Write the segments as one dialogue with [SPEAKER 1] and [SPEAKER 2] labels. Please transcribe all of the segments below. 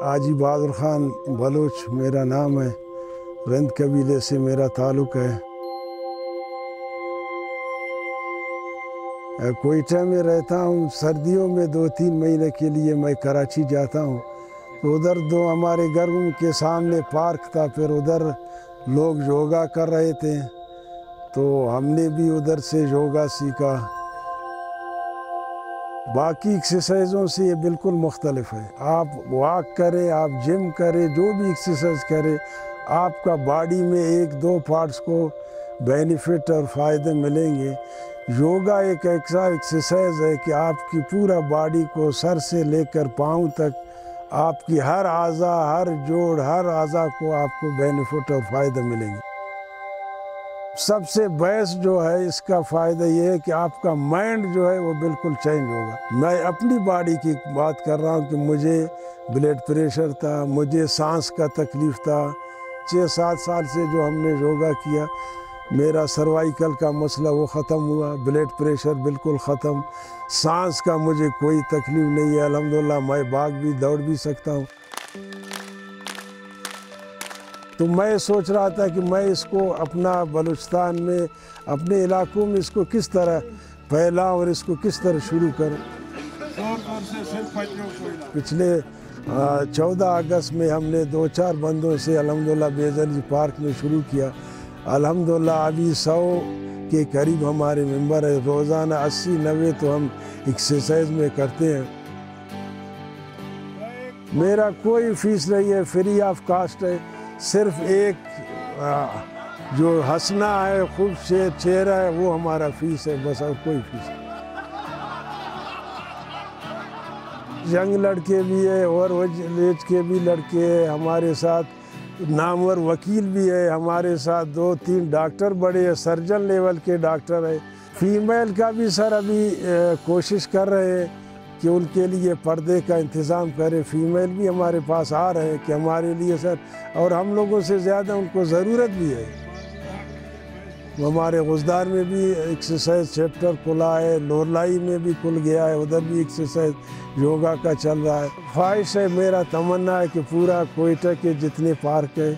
[SPEAKER 1] حاجی بہادر خان بلوچ میرا نام ہے، رند قبیلے سے میرا تعلق ہے۔ کوئٹہ میں رہتا ہوں، سردیوں میں 2-3 مہینے کے لیے میں کراچی جاتا ہوں، تو ادھر ہمارے گھر کے سامنے پارک تھا، پھر ادھر لوگ یوگا کر رہے تھے تو ہم نے بھی ادھر سے یوگا سیکھا۔ باقی ایکسرسائزوں سے یہ بالکل مختلف ہے۔ آپ واک کریں، آپ جم کریں، جو بھی ایکسرسائز کریں، آپ کا باڈی میں 1-2 پارٹس کو بینیفٹ اور فائدے ملیں گے۔ یوگا ایک ایسا ایکسرسائز ہے کہ آپ کی پورا باڈی کو سر سے لے کر پاؤں تک، آپ کی ہر اعضا، ہر جوڑ، ہر اعضا کو آپ کو بینیفٹ اور فائدہ ملیں گے۔ سب سے بیسٹ جو ہے اس کا فائدہ یہ ہے کہ آپ کا مائنڈ جو ہے وہ بالکل چینج ہوگا۔ میں اپنی باڈی کی بات کر رہا ہوں کہ مجھے بلڈ پریشر تھا، مجھے سانس کا تکلیف تھا۔ 6-7 سال سے جو ہم نے یوگا کیا، میرا سروائیکل کا مسئلہ وہ ختم ہوا، بلڈ پریشر بالکل ختم، سانس کا مجھے کوئی تکلیف نہیں ہے، الحمدللہ میں بھاگ بھی دوڑ بھی سکتا ہوں۔ تو میں سوچ رہا تھا کہ میں اس کو اپنا بلوچستان میں، اپنے علاقوں میں اس کو کس طرح پھیلاؤں اور اس کو کس طرح شروع کروں۔ پچھلے 14 اگست میں ہم نے 2-4 بندوں سے الحمدللہ بیزر جی پارک میں شروع کیا۔ الحمدللہ ابھی 100 کے قریب ہمارے ممبر ہیں، روزانہ 80-90 تو ہم ایکسرسائز میں کرتے ہیں۔ میرا کوئی فیس نہیں ہے، فری آف کاسٹ ہے، صرف ایک جو ہنسنا ہے، خوبصورت چہرہ ہے، وہ ہمارا فیس ہے بس، اور کوئی فیس نہیں۔ ینگ لڑکے بھی ہیں اور ایج کے بھی لڑکے ہیں ہمارے ساتھ، نامور وکیل بھی ہے ہمارے ساتھ، 2-3 ڈاکٹر بڑے ہیں، سرجن لیول کے ڈاکٹر ہیں۔ فیمیل کا بھی سر ابھی کوشش کر رہے ہیں کہ ان کے لیے پردے کا انتظام کرے، فیمیل بھی ہمارے پاس آ رہے ہیں کہ ہمارے لیے سر، اور ہم لوگوں سے زیادہ ان کو ضرورت بھی ہے۔ ہمارے غزدار میں بھی ایکسرسائز چیپٹر کھلا ہے، لورلائی میں بھی کھل گیا ہے، ادھر بھی ایکسرسائز یوگا کا چل رہا ہے۔ خواہش ہے، میرا تمنا ہے کہ پورا کوئٹہ کے جتنے پارک ہیں،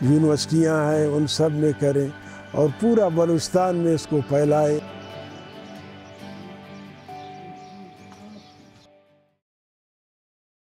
[SPEAKER 1] یونیورسٹیاں ہیں، ان سب میں کریں اور پورا بلوچستان میں اس کو پھیلائیں۔